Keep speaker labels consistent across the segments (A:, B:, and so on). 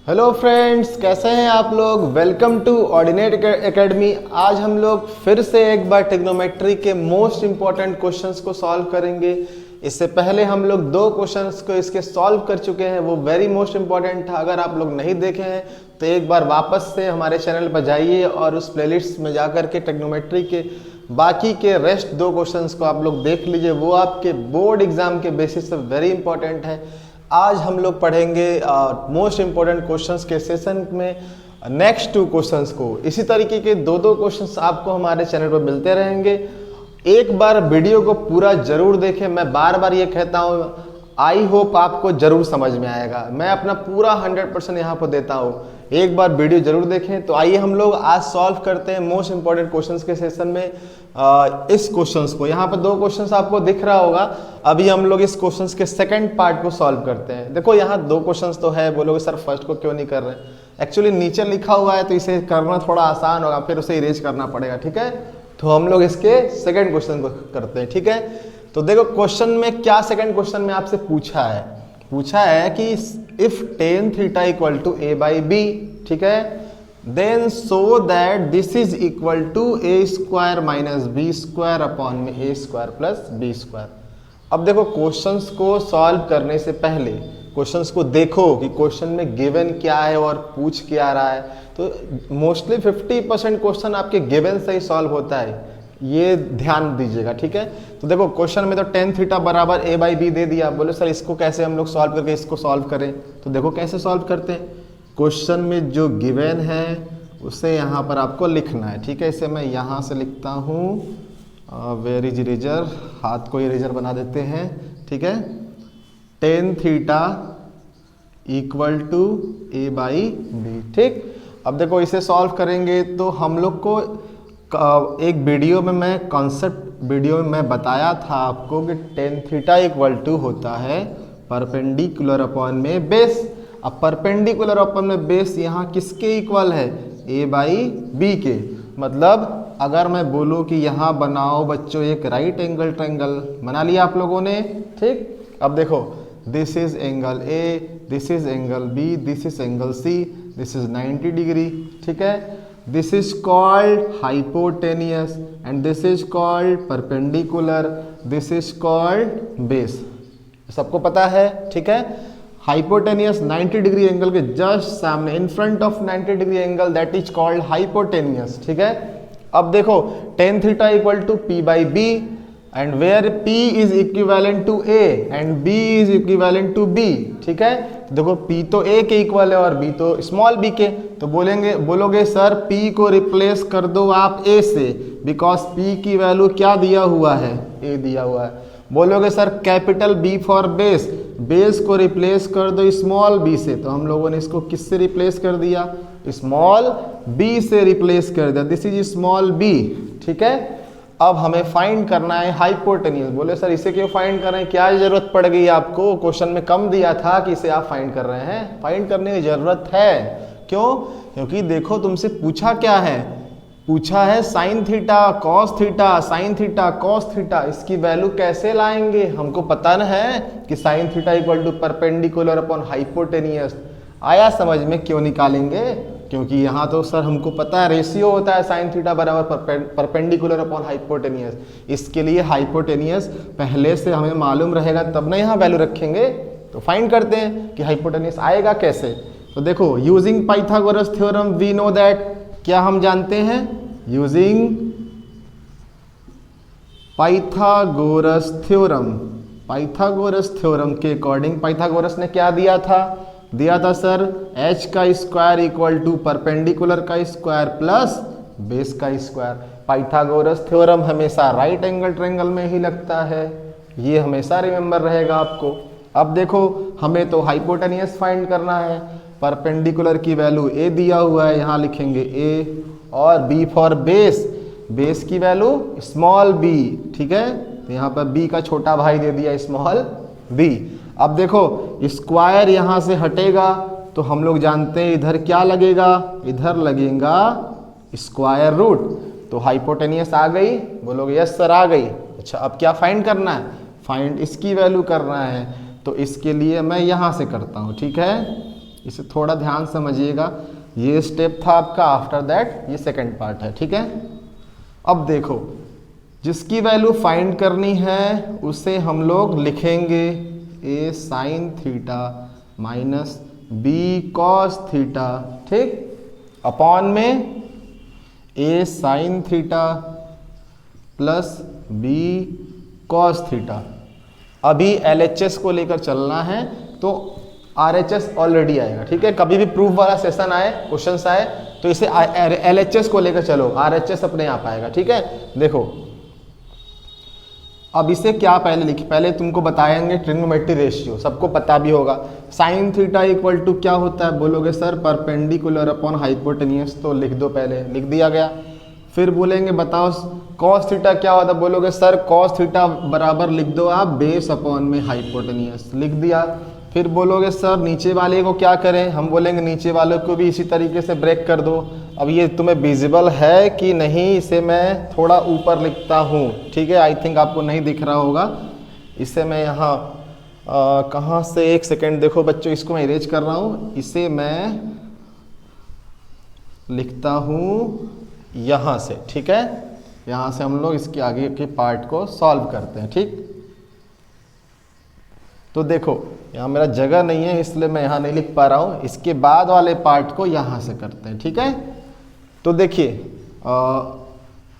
A: Hello friends, कैसे हैं आप लोग। Welcome to Ordinate academy. आज हम लोग फिर से एक बार ट्रिग्नोमेट्री के मोस्ट इंपॉर्टेंट क्वेश्चंस को सॉल्व करेंगे। इससे पहले हम लोग दो क्वेश्चंस को इसके सॉल्व कर चुके हैं, वो वेरी मोस्ट इंपॉर्टेंट था। अगर आप लोग नहीं देखे हैं तो एक बार वापस से हमारे चैनल पर जाइए और उस प्लेलिस्ट में जाकर के ट्रिग्नोमेट्री के बाकी के रेस्ट दो क्वेश्चंस को आप लोग देख लीजिए। वो आपके बोर्ड एग्जाम के बेसिस पे वेरी इंपॉर्टेंट है। आज हम लोग पढ़ेंगे मोस्ट इंपॉर्टेंट क्वेश्चंस के सेशन में नेक्स्ट टू क्वेश्चंस को। इसी तरीके के दो क्वेश्चंस आपको हमारे चैनल पर मिलते रहेंगे। एक बार वीडियो को पूरा जरूर देखें। मैं बार बार ये कहता हूँ, आई होप आपको जरूर समझ में आएगा। मैं अपना पूरा 100% यहाँ पर देता हूँ। एक बार वीडियो जरूर देखें। तो आइए हम लोग आज सॉल्व करते हैं मोस्ट इंपॉर्टेंट क्वेश्चंस के सेशन में इस क्वेश्चंस को। यहाँ पर दो क्वेश्चंस आपको दिख रहा होगा। अभी हम लोग इस क्वेश्चंस के सेकंड पार्ट को सॉल्व करते हैं। देखो यहाँ दो क्वेश्चंस तो है, बोलोगे सर फर्स्ट को क्यों नहीं कर रहे। एक्चुअली नीचे लिखा हुआ है तो इसे करना थोड़ा आसान होगा, फिर उसे इरेज करना पड़ेगा। ठीक है, तो हम लोग इसके सेकंड क्वेश्चन को करते हैं। ठीक है, तो देखो क्वेश्चन में क्या सेकंड क्वेश्चन में आपसे पूछा है कि if tan theta equal to a by b, ठीक है, then so that this is equal to a square minus b square upon में a square plus b square. अब देखो क्वेश्चंस को सॉल्व करने से पहले क्वेश्चंस को देखो कि क्वेश्चन में गिवन क्या है और पूछ क्या रहा है। तो मोस्टली 50% क्वेश्चन आपके गिवन से ही सॉल्व होता है, ये ध्यान दीजिएगा। ठीक है, तो देखो क्वेश्चन में तो tan थीटा बराबर a बाई बी दे दिया। बोले सर इसको कैसे हम लोग सॉल्व करके इसको सॉल्व करें। तो देखो कैसे सॉल्व करते हैं। क्वेश्चन में जो गिवन है उसे यहाँ पर आपको लिखना है। ठीक है, इसे मैं यहाँ से लिखता हूँ। वेयर इज इरेजर, हाथ को इरेजर बना देते हैं। ठीक है, tan theta equal to a by b. ठीक, अब देखो इसे सॉल्व करेंगे तो हम लोग को एक वीडियो में मैं कॉन्सेप्ट वीडियो में मैं बताया था आपको कि tan थीटा इक्वल टू होता है परपेंडिकुलर अपॉन में बेस। अब परपेंडिकुलर अपॉन में बेस यहाँ किसके इक्वल है, a बाई बी के। मतलब अगर मैं बोलूँ कि यहाँ बनाओ बच्चों एक राइट एंगल ट्रायंगल, बना लिया आप लोगों ने। ठीक, अब देखो this is angle A, this is angle B, this is angle C, this is 90 degree. ठीक है, this is called hypotenuse and this is called perpendicular, this is called base. सबको पता है। ठीक है, हाइपोटेनियस 90 डिग्री एंगल के just सामने, in front of 90 degree angle, that is called hypotenuse. ठीक है, अब देखो tan theta equal to p by b and where p is equivalent to a and b is equivalent to b। ठीक है, देखो p तो a के equal है और b तो स्मॉल b के। तो बोलोगे सर p को रिप्लेस कर दो आप a से, बिकॉज p की वैल्यू क्या दिया हुआ है, a दिया हुआ है। बोलोगे sir capital B for base, base को रिप्लेस कर दो स्मॉल b से। तो हम लोगों ने इसको किससे रिप्लेस कर दिया, स्मॉल b से रिप्लेस कर दिया। This is small b। ठीक है, अब हमें फाइंड करना है हाइपोटेनियस। बोले सर इसे क्यों फाइंड कर रहे हैं, क्या जरूरत पड़ गई आपको, क्वेश्चन में कम दिया था कि इसे आप फाइंड कर रहे हैं। फाइंड करने की जरूरत है। क्यों, क्योंकि देखो तुमसे पूछा क्या है, पूछा है sine theta cos theta, sine theta cos theta. इसकी वैल्यू कैसे लाएंगे, हमको पता न है कि sine theta equal to perpendicular upon hypotenuse. आया समझ में क्यों निकालेंगे, क्योंकि यहाँ तो सर हमको पता है रेशियो होता है साइन थीटा बराबर परपेंडिकुलर अपॉन हाइपोटेनियस। इसके लिए हाइपोटेनियस पहले से हमें मालूम रहेगा तब ना यहाँ वैल्यू रखेंगे। तो फाइंड करते हैं कि हाइपोटेनियस आएगा कैसे। तो देखो using Pythagoras theorem we know that, क्या हम जानते हैं, using Pythagoras theorem. Pythagoras theorem के अकॉर्डिंग पाइथागोरस ने क्या दिया था सर, h का स्क्वायर इक्वल टू परपेंडिकुलर का स्क्वायर प्लस बेस का स्क्वायर। पाइथागोरस थ्योरम हमेशा राइट एंगल ट्रायंगल में ही लगता है, ये हमेशा रिमेंबर रहेगा आपको। अब देखो हमें तो हाइपोटेनियस फाइंड करना है। परपेंडिकुलर की वैल्यू a दिया हुआ है, यहाँ लिखेंगे a, और b फॉर बेस, बेस की वैल्यू स्मॉल b। ठीक है, तो यहाँ पर b का छोटा भाई दे दिया स्मॉल b। अब देखो स्क्वायर यहाँ से हटेगा तो हम लोग जानते हैं इधर क्या लगेगा, इधर लगेगा स्क्वायर रूट। तो हाइपोटेनियस आ गई, बोलोगे यस सर आ गई। अच्छा अब क्या फाइंड करना है, फाइंड इसकी वैल्यू करना है। तो इसके लिए मैं यहाँ से करता हूँ। ठीक है, इसे थोड़ा ध्यान समझिएगा, ये स्टेप था आपका, आफ्टर दैट ये सेकंड पार्ट है, ठीक है। अब देखो, जिसकी वैल्यू फाइंड करनी है उसे हम लोग लिखेंगे a sine theta minus b cos theta, ठीक, अपॉन में a sine theta plus b cos theta. अभी LHS को लेकर चलना है तो RHS ऑलरेडी आएगा, ठीक है। कभी भी प्रूफ वाला सेशन आए, क्वेश्चंस आए तो इसे LHS को लेकर चलो, RHS अपने आप आएगा, ठीक है। देखो अब इसे क्या पहले लिखी, पहले तुमको बताएंगे ट्रिग्नोमेट्री रेशियो, सबको पता भी होगा। साइन थीटा इक्वल टू क्या होता है, बोलोगे सर परपेंडिकुलर अपॉन हाइपोटेनियस, तो लिख दो, पहले लिख दिया गया। फिर बोलेंगे बताओ कॉस थीटा क्या होता है, बोलोगे सर कॉस थीटा बराबर लिख दो आप बेस अपॉन में हाइपोटेनियस, लिख दिया। फिर बोलोगे सर नीचे वाले को क्या करें, हम बोलेंगे नीचे वाले को भी इसी तरीके से ब्रेक कर दो। अब ये तुम्हें विजिबल है कि नहीं, इसे मैं थोड़ा ऊपर लिखता हूँ, ठीक है। आई थिंक आपको नहीं दिख रहा होगा, इसे मैं यहाँ कहाँ से, एक सेकेंड देखो बच्चों, इसको मैं इरेज कर रहा हूँ, इसे मैं लिखता हूँ यहाँ से, ठीक है। यहाँ से हम लोग इसके आगे के पार्ट को सॉल्व करते हैं, ठीक। तो देखो यहाँ मेरा जगह नहीं है इसलिए मैं यहाँ नहीं लिख पा रहा हूँ, इसके बाद वाले पार्ट को यहाँ से करते हैं, ठीक है। तो देखिए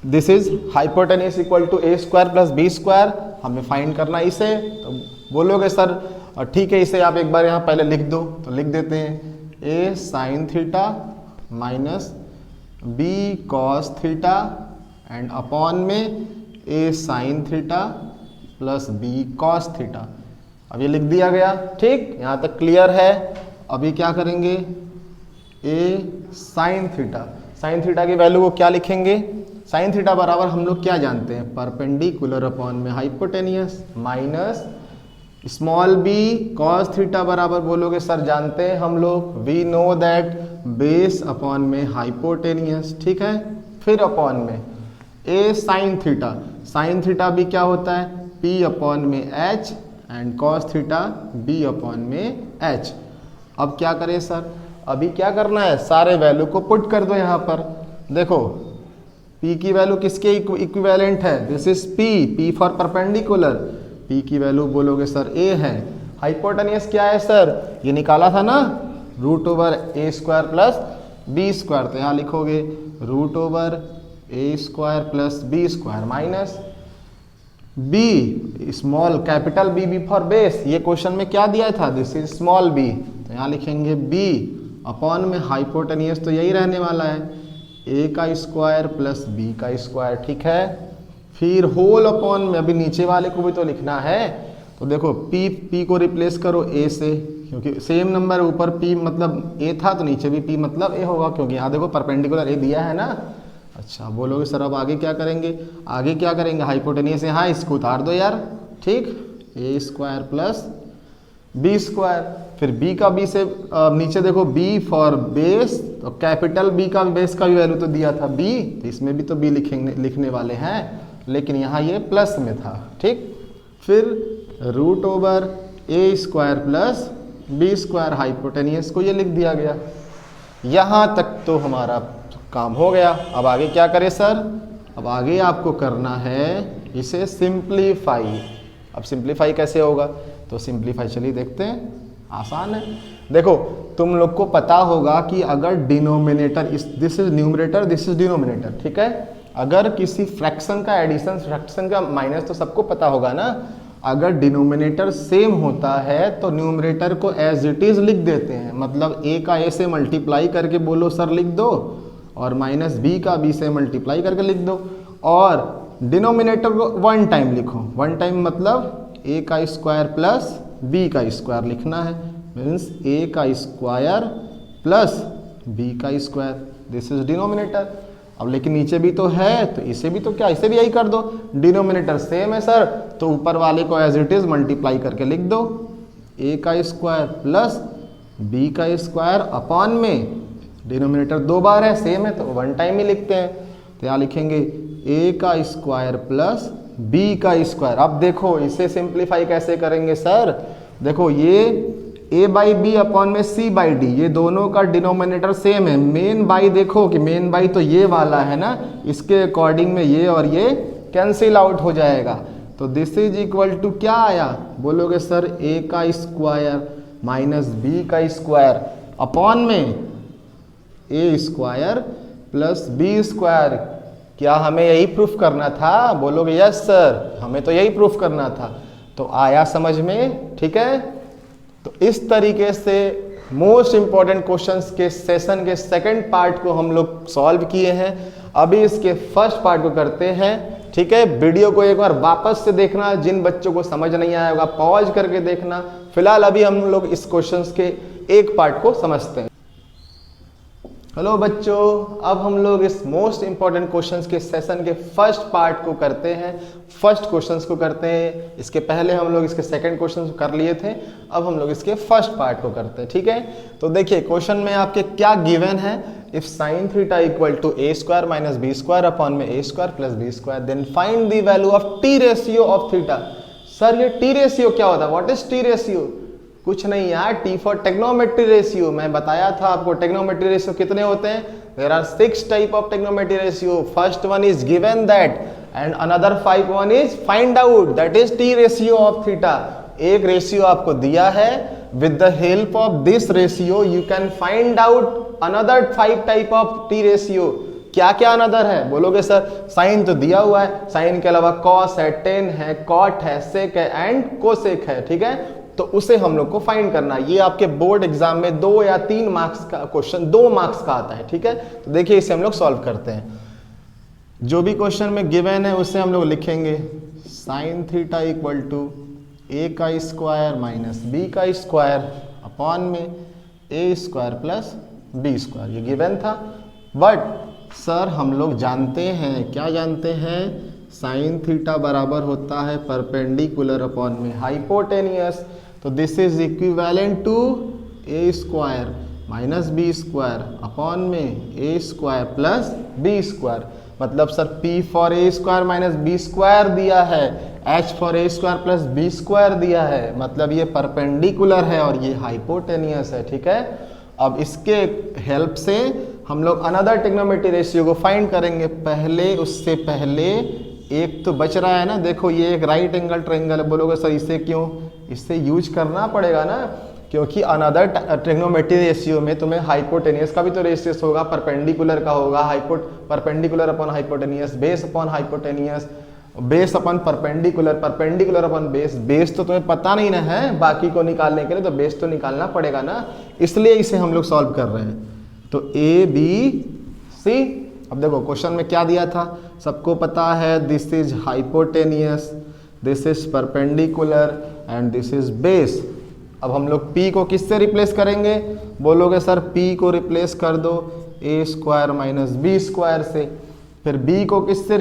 A: this is hypotenuse equal to a square plus b square, हमें फाइंड करना इसे। तो बोलोगे सर ठीक है, इसे आप एक बार यहाँ पहले लिख दो, तो लिख देते हैं a sine theta minus b cos theta and upon में a sine theta plus b cos theta. अब ये लिख दिया गया, ठीक, यहाँ तक क्लियर है। अभी क्या करेंगे, ए साइन थीटा, साइन थीटा की वैल्यू को क्या लिखेंगे, साइन थीटा बराबर हम लोग क्या जानते हैं, परपेंडिकुलर अपॉन में hypotenuse minus small b cos theta बराबर बोलोगे सर जानते हैं हम लोग, we know that base upon में हाइपोटेनियस, ठीक है। फिर अपॉन में a sine theta, sine theta भी क्या होता है, पी अपॉन में h and cos theta b upon में एच। अब क्या करें सर, अभी क्या करना है, सारे वैल्यू को पुट कर दो यहाँ पर। देखो P की वैल्यू किसके इक्विवेलेंट है, this is P for perpendicular, P की वैल्यू बोलोगे सर A है। हाइपोटेनियस क्या है सर, ये निकाला था ना, root over a square plus b square, तो यहाँ लिखोगे root over a square plus b square minus b small capital b for base, ये क्वेश्चन में क्या दिया था, दिस इज स्मॉल बी, तो यहाँ लिखेंगे बी अपॉन में हाइपोटेनियस, तो यही रहने वाला है ए का स्क्वायर प्लस बी का स्क्वायर, ठीक है। फिर होल अपॉन में, अभी नीचे वाले को भी तो लिखना है, तो देखो p को रिप्लेस करो a से, क्योंकि सेम नंबर ऊपर p मतलब a था तो नीचे भी p मतलब a होगा, क्योंकि यहाँ देखो परपेंडिकुलर a दिया है ना। अच्छा बोलोगे सर अब आगे क्या करेंगे, आगे क्या करेंगे, हाइपोटेनियस यहाँ इसको उतार दो यार, ठीक, ए स्क्वायर प्लस बी स्क्वायर। फिर b का b से नीचे देखो b फॉर बेस, तो कैपिटल B का बेस का भी वैल्यू तो दिया था b, तो इसमें भी तो b लिखने वाले हैं, लेकिन यहाँ ये प्लस में था, ठीक। फिर root over a square plus b square, hypotenuse को ये लिख दिया गया। यहाँ तक तो हमारा काम हो गया। अब आगे क्या करें सर, अब आगे आपको करना है इसे सिंप्लीफाई। अब सिंप्लीफाई कैसे होगा, तो सिंप्लीफाई चलिए देखते हैं, आसान है। देखो तुम लोग को पता होगा कि अगर denominator this is numerator, this is denominator, ठीक है। अगर किसी फ्रैक्शन का एडिशन, फ्रैक्शन का माइनस, तो सबको पता होगा ना, अगर डिनोमिनेटर सेम होता है तो न्यूमरेटर को एज इट इज लिख देते हैं, मतलब a का a से मल्टीप्लाई करके बोलो सर लिख दो, और माइनस b का b से मल्टीप्लाई करके लिख दो, और डिनोमिनेटर को वन टाइम लिखो, वन टाइम मतलब a का स्क्वायर प्लस b का स्क्वायर लिखना है, मीन्स a का स्क्वायर प्लस b का स्क्वायर, दिस इज डिनोमिनेटर। अब लेकिन नीचे भी तो है, तो इसे भी तो क्या, इसे भी यही कर दो, डिनोमिनेटर सेम है सर, तो ऊपर वाले को एज इट इज मल्टीप्लाई करके लिख दो, a का स्क्वायर प्लस b का स्क्वायर अपॉन में डिनोमिनेटर दो बार है, सेम है, तो वन टाइम ही लिखते हैं, तो यहाँ लिखेंगे a का स्क्वायर प्लस b का स्क्वायर। अब देखो इसे सिंप्लीफाई कैसे करेंगे सर, देखो ये a बाई बी अपॉन में c बाई डी, ये दोनों का डिनोमिनेटर सेम है। मेन बाई देखो कि मेन बाई तो ये वाला है ना, इसके अकॉर्डिंग में ये और ये कैंसिल आउट हो जाएगा। तो दिस इज इक्वल टू क्या आया, बोलोगे सर a का स्क्वायर माइनस b का स्क्वायर अपॉन में a square plus b square. क्या हमें यही प्रूफ करना था? बोलोगे यस सर, हमें तो यही प्रूफ करना था। तो आया समझ में? ठीक है। तो इस तरीके से मोस्ट इंपॉर्टेंट क्वेश्चंस के सेशन के सेकंड पार्ट को हम लोग सॉल्व किए हैं। अभी इसके फर्स्ट पार्ट को करते हैं। ठीक है, वीडियो को एक बार वापस से देखना, जिन बच्चों को समझ नहीं आया होगा पॉज करके देखना। फिलहाल अभी हम लोग इस क्वेश्चंस के एक पार्ट को समझते हैं। हेलो बच्चों, अब हम लोग इस मोस्ट इंपॉर्टेंट क्वेश्चंस के सेशन के फर्स्ट पार्ट को करते हैं, फर्स्ट क्वेश्चंस को करते हैं। इसके पहले हम लोग इसके सेकंड क्वेश्चन कर लिए थे, अब हम लोग इसके फर्स्ट पार्ट को करते हैं। ठीक है, तो देखिए क्वेश्चन में आपके क्या गिवन है, if sine theta equal to a square minus b square upon में a square plus b square, then find the value of T ratio of theta. Sir ये टी रेशियो क्या होता है? What is T ratio? कुछ नहीं यार, T for टेक्नोमेट्री ratio. मैं बताया था आपको टेक्नोमेट्री रेशियो कितने होते हैं। There are 6 type of trigonometry ratio. First one is given that and another 5 one is find out, that is T ratio of theta. एक रेशियो आपको दिया है, with the help of this ratio you can find out another 5 type of T ratio. क्या क्या another है? बोलोगे sir sign तो दिया हुआ है, साइन के अलावा कॉस है, टेन है, कॉट है, सेक है एंड कोसेक है। ठीक है, तो उसे हम लोग को फाइंड करना है। ये आपके बोर्ड एग्जाम में 2 या 3 मार्क्स का क्वेश्चन, 2 मार्क्स का आता है। ठीक है, तो देखिए इसे हम लोग सॉल्व करते हैं। जो भी क्वेश्चन में गिवन है उसे हम लोग लिखेंगे साइन थीटा इक्वल टू ए का स्क्वायर माइनस बी का स्क्वायर अपॉन में a square plus b square, ये गिवन था। बट सर हम लोग जानते हैं, क्या जानते हैं, साइन थीटा बराबर होता है परपेंडिकुलर अपॉन में हाइपोटेनियस। तो this is equivalent to a square minus b square upon में a square plus b square. मतलब sir P for a square minus b square दिया है, H for a square plus b square दिया है, मतलब ये perpendicular है और ये हाइपोटेनियस है। ठीक है, अब इसके हेल्प से हम लोग अनदर ट्रिग्नोमेट्री रेशियो को फाइंड करेंगे। पहले उससे पहले एक तो बच रहा है ना, देखो ये एक राइट एंगल ट्रायंगल है। बोलोगे सर इसे क्यों? इससे यूज करना पड़ेगा ना, क्योंकि अनदर ट्रिग्नोमेट्री रेशियो में तुम्हें हाइपोटेनियस का भी तो रेशियो होगा, परपेंडिकुलर का होगा, perpendicular upon hypotenuse, base upon hypotenuse, base upon perpendicular, perpendicular upon base. Base तो तुम्हें पता नहीं ना है, बाकी को निकालने के लिए तो बेस तो निकालना पड़ेगा ना, इसलिए इसे हम लोग सॉल्व कर रहे हैं। तो ए बी सी, अब देखो क्वेश्चन में क्या दिया था, सबको पता है, this is hypotenuse, this is perpendicular and this is base. अब हम लोग P को किससे रिप्लेस करेंगे? बोलोगे सर P को रिप्लेस कर दो ए स्क्वायर माइनस बी स्क्वायर से। फिर B को किससे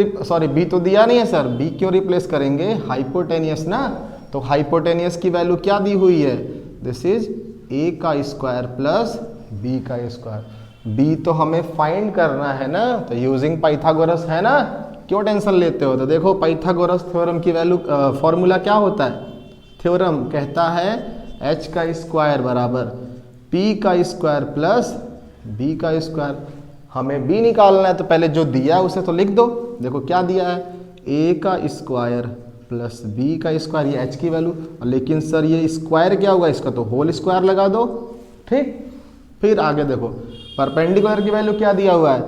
A: B तो दिया नहीं है सर, B क्यों रिप्लेस करेंगे? हाइपोटेनियस ना, तो हाइपोटेनियस की वैल्यू क्या दी हुई है? दिस इज ए का स्क्वायर प्लस बी का स्क्वायर। B तो हमें फाइंड करना है ना, तो यूजिंग पाइथागोरस है ना, क्यों टेंशन लेते हो? तो देखो पाइथागोरस थ्योरम की वैल्यू फॉर्मूला क्या होता है? थ्योरम कहता है h का स्क्वायर बराबर p का स्क्वायर प्लस b का स्क्वायर। हमें b निकालना है, तो पहले जो दिया है उसे तो लिख दो। देखो क्या दिया है, a का स्क्वायर प्लस b का स्क्वायर, ये h की वैल्यू। लेकिन सर ये स्क्वायर क्या होगा, इसका तो होल स्क्वायर लगा दो। ठीक, फिर आगे देखो परपेंडिकुलर की वैल्यू क्या दिया हुआ है,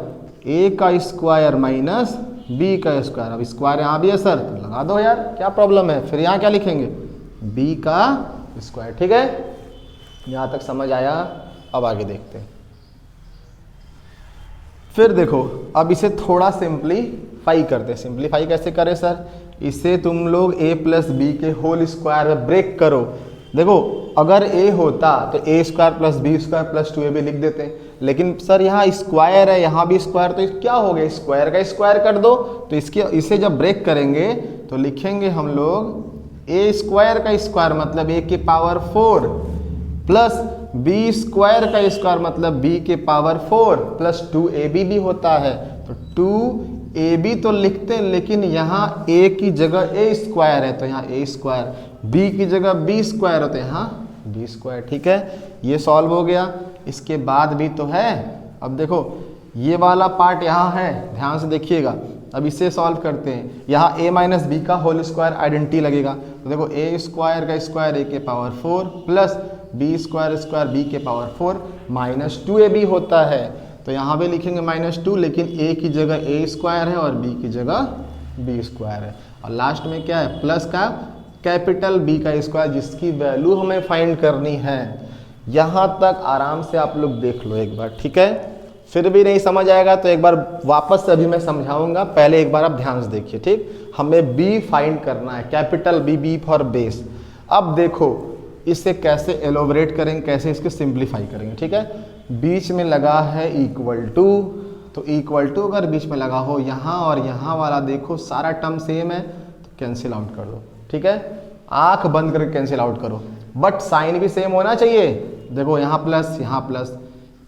A: a का स्क्वायर माइनस b का स्क्वायर। अब स्क्वायर यहाँ भी है सर, तो लगा दो यार, क्या प्रॉब्लम है। फिर यहाँ क्या लिखेंगे, b का स्क्वायर। ठीक है, यहां तक समझ आया? अब आगे देखते हैं। फिर देखो अब इसे थोड़ा सिंप्लीफाई करते हैं। सिंप्लीफाई कैसे करें सर? इसे तुम लोग a प्लस बी के होल स्क्वायर में ब्रेक करो। देखो अगर a होता तो a square plus b square plus 2ab लिख देते हैं, लेकिन सर यहाँ स्क्वायर है, यहाँ भी स्क्वायर, तो क्या हो गया, स्क्वायर का स्क्वायर कर दो। तो इसे जब ब्रेक करेंगे तो लिखेंगे हम लोग ए स्क्वायर का स्क्वायर मतलब ए की पावर 4 प्लस बी स्क्वायर का स्क्वायर मतलब बी के पावर 4 प्लस 2ab भी होता है। तो 2ab तो लिखते हैं, लेकिन यहाँ a की जगह a स्क्वायर है तो यहाँ a स्क्वायर, b की जगह b स्क्वायर होते हैं, यहाँ बी स्क्वायर। ठीक है, ये सॉल्व हो गया। इसके बाद भी तो है, अब देखो ये वाला पार्ट यहाँ है, ध्यान से देखिएगा। अब इसे सॉल्व करते हैं। यहाँ a माइनस बी का होल स्क्वायर आइडेंटिटी लगेगा, तो देखो a स्क्वायर का स्क्वायर a के power 4 plus b square square b के पावर 4 माइनस 2ab होता है। तो यहाँ भी लिखेंगे -2, लेकिन a की जगह a स्क्वायर है और b की जगह b स्क्वायर है। और लास्ट में क्या है, प्लस का कैपिटल B का स्क्वायर, जिसकी वैल्यू हमें फाइंड करनी है। यहाँ तक आराम से आप लोग देख लो एक बार, ठीक है। फिर भी नहीं समझ आएगा तो एक बार वापस से अभी मैं समझाऊंगा, पहले एक बार आप ध्यान से देखिए, ठीक। हमें B फाइंड करना है, कैपिटल B फॉर बेस। अब देखो इसे कैसे एलोबरेट करेंगे, कैसे इसके सिंप्लीफाई करेंगे, ठीक है। बीच में लगा है इक्वल टू, तो इक्वल टू अगर बीच में लगा हो, यहाँ और यहाँ वाला देखो सारा टर्म सेम है, तो कैंसिल आउट कर दो, ठीक है। आंख बंद करके कैंसिल आउट करो, बट साइन भी सेम होना चाहिए। देखो यहाँ प्लस,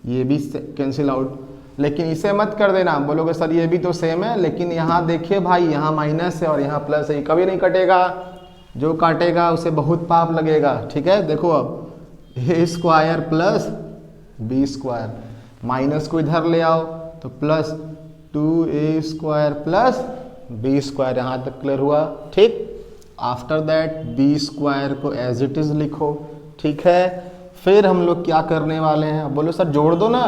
A: ये भी कैंसिल आउट, लेकिन इसे मत कर देना। बोलोगे सर ये भी तो सेम है, लेकिन यहाँ देखिए भाई, यहाँ माइनस है और यहाँ प्लस है, कभी नहीं कटेगा। जो काटेगा उसे बहुत पाप लगेगा, ठीक है। देखो अब a square plus b square, minus को इधर ले आओ तो plus 2a square plus b square, यहाँ तक क्लियर हुआ, ठीक। आफ्टर दैट बी स्क्वायर को एज इट इज लिखो, ठीक है। फिर हम लोग क्या करने वाले हैं, बोलो सर जोड़ दो ना,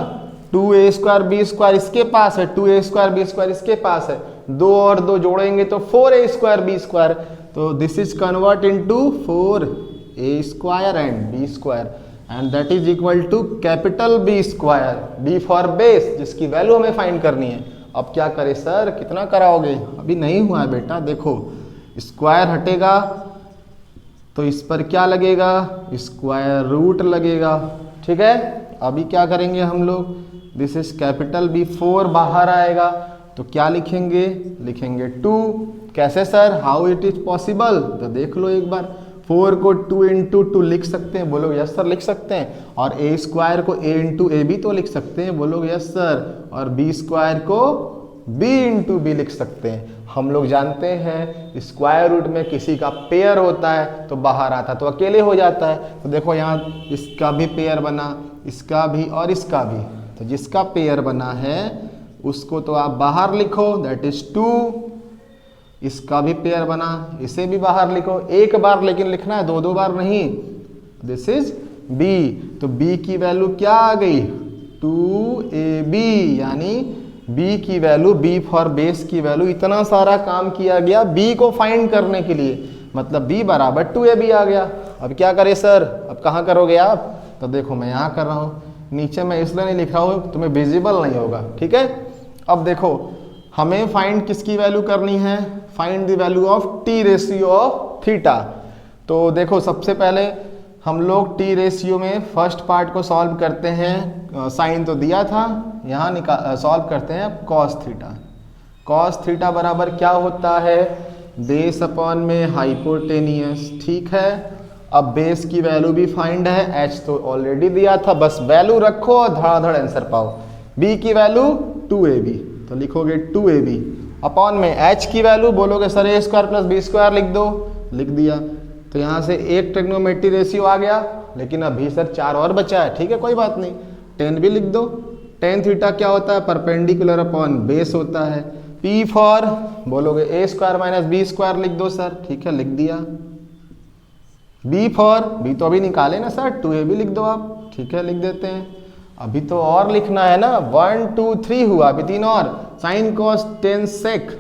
A: 2a स्क्वायर बी स्क्वायर इसके पास है, 2a स्क्वायर बी स्क्वायर इसके पास है, 2 और 2 जोड़ेंगे तो 4a स्क्वायर बी स्क्वायर। तो this is convert into 4a square and b square, and that is equal to capital B square, B for base, जिसकी value हमें फाइंड करनी है। अब क्या करें सर, कितना कराओगे, अभी नहीं हुआ है बेटा। देखो स्क्वायर हटेगा तो इस पर क्या लगेगा, स्क्वायर रूट लगेगा, ठीक है। अभी क्या करेंगे हम लोग, दिस इज कैपिटल B, 4 बाहर आएगा तो क्या लिखेंगे, लिखेंगे 2। कैसे sir, how it is possible, तो देख लो एक बार। 4 को 2 इंटू 2 लिख सकते हैं, बोलोगे यस सर लिख सकते हैं। और a स्क्वायर को a इंटू ए भी तो लिख सकते हैं, बोलोगे यस सर। और b स्क्वायर को b इंटू बी लिख सकते हैं। हम लोग जानते हैं स्क्वायर रूट में किसी का पेयर होता है तो बाहर आता है, तो अकेले हो जाता है। तो देखो यहाँ इसका भी पेयर बना, इसका भी और इसका भी, तो जिसका पेयर बना है उसको तो आप बाहर लिखो, दैट इज 2। इसका भी पेयर बना, इसे भी बाहर लिखो, एक बार लेकिन लिखना है, 2 बार नहीं। दिस इज b, तो b की वैल्यू क्या आ गई, 2ab, यानी b की वैल्यू, b फॉर बेस की वैल्यू। इतना सारा काम किया गया b को फाइंड करने के लिए, मतलब b बराबर 2ab आ गया। अब क्या करें सर, अब कहाँ करोगे आप, तो देखो मैं यहाँ कर रहा हूँ, नीचे मैं इसलिए नहीं लिख रहा हूँ, तुम्हें विजिबल नहीं होगा, ठीक है। अब देखो हमें फाइंड किसकी वैल्यू करनी है, find the value of t ratio of theta. तो देखो सबसे पहले हम लोग t रेशियो में फर्स्ट पार्ट को सॉल्व करते हैं, साइन तो दिया था, यहाँ सॉल्व करते हैं कॉस थीटा। कॉस थीटा बराबर क्या होता है, बेस अपॉन में हाइपोटेनियस, ठीक है। अब बेस की वैल्यू भी फाइंड है, h तो ऑलरेडी दिया था, बस वैल्यू रखो और धड़ाधड़ आंसर पाओ। b की वैल्यू 2ab, तो लिखोगे 2ab अपॉन में h की वैल्यू, बोलोगे sir a square plus b square लिख दो, लिख दिया। तो यहाँ से एक ट्रिग्नोमेट्री रेशियो आ गया, लेकिन अभी सर 4 और बचा है, ठीक है कोई बात नहीं, 10 भी लिख दो। टेन थीटा क्या होता है, परपेंडिकुलर अपॉन बेस होता है। p फॉर, बोलोगे a square minus b square लिख दो सर, ठीक है लिख दिया। b फॉर, b तो अभी निकाले ना सर, 2ab लिख दो आप, ठीक है लिख देते हैं। अभी तो और लिखना है ना, 1 2 3 हुआ, अभी 3 और, sine cos tan sec,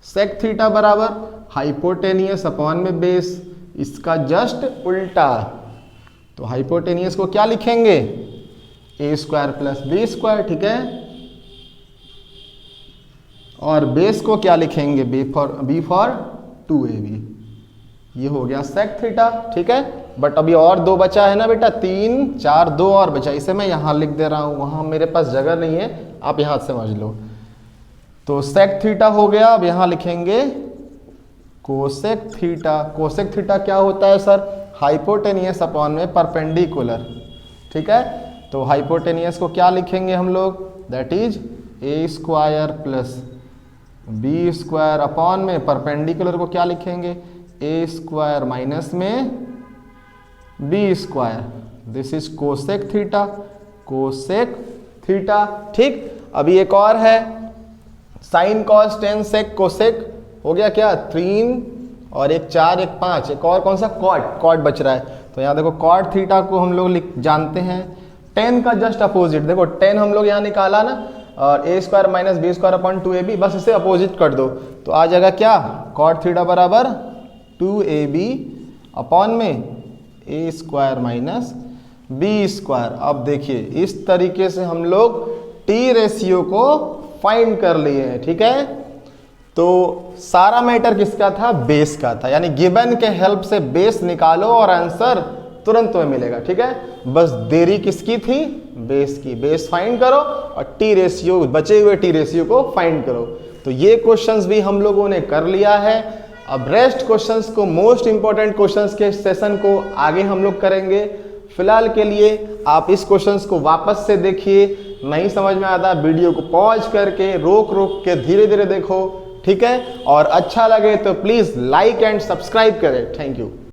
A: sec theta बराबर हाइपोटेनियस अपॉन में बेस, इसका जस्ट उल्टा। तो हाइपोटेनियस को क्या लिखेंगे, a square plus b square, ठीक है। और बेस को क्या लिखेंगे, b फॉर 2ab, ये हो गया सेक थीटा, ठीक है। बट अभी और 2 बचा है ना बेटा, 3 4 2 और बचा, इसे मैं यहाँ लिख दे रहा हूँ, वहाँ मेरे पास जगह नहीं है, आप यहाँ समझ लो। तो सेक थीटा हो गया, अब यहाँ लिखेंगे कोसेक थीटा। कोसेक थीटा क्या होता है सर, हाइपोटेनियस अपॉन में परपेंडिकुलर, ठीक है। तो हाइपोटेनियस को क्या लिखेंगे हम लोग, that is a square plus b square upon में परपेंडिकुलर को क्या लिखेंगे, a स्क्वायर माइनस में b square, this is cosec theta, cosec theta. ठीक, अभी एक और है sine cos tan sec cosec, हो गया क्या 3 और एक 4 एक 5, एक और कौन सा कॉट, कॉट बच रहा है। तो यहाँ देखो कॉट थीटा को हम लोग जानते हैं टेन का जस्ट अपोजिट, देखो टेन हम लोग यहाँ निकाला ना, और a square minus b square upon 2ab, बस इसे अपोजिट कर दो तो आ जाएगा क्या, कॉट थीटा बराबर 2ab अपॉन में a square minus b square. अब देखिए इस तरीके से हम लोग टी रेशियो को फाइंड कर लिए हैं। ठीक है, तो सारा मैटर किसका था, बेस का था, यानी गिवन के हेल्प से बेस निकालो और आंसर तुरंत तुम्हें मिलेगा। ठीक है, बस देरी किसकी थी, बेस की, बेस फाइंड करो और टी रेशियो, बचे हुए टी रेशियो को फाइंड करो। तो ये क्वेश्चंस भी हम लोगों ने कर लिया है। अब रेस्ट क्वेश्चंस को, मोस्ट इंपॉर्टेंट क्वेश्चंस के सेशन को आगे हम लोग करेंगे। फिलहाल के लिए आप इस क्वेश्चंस को वापस से देखिए, नहीं समझ में आता वीडियो को पॉज करके रोक रोक के धीरे धीरे देखो। ठीक है, और अच्छा लगे तो प्लीज लाइक एंड सब्सक्राइब करें। Thank you.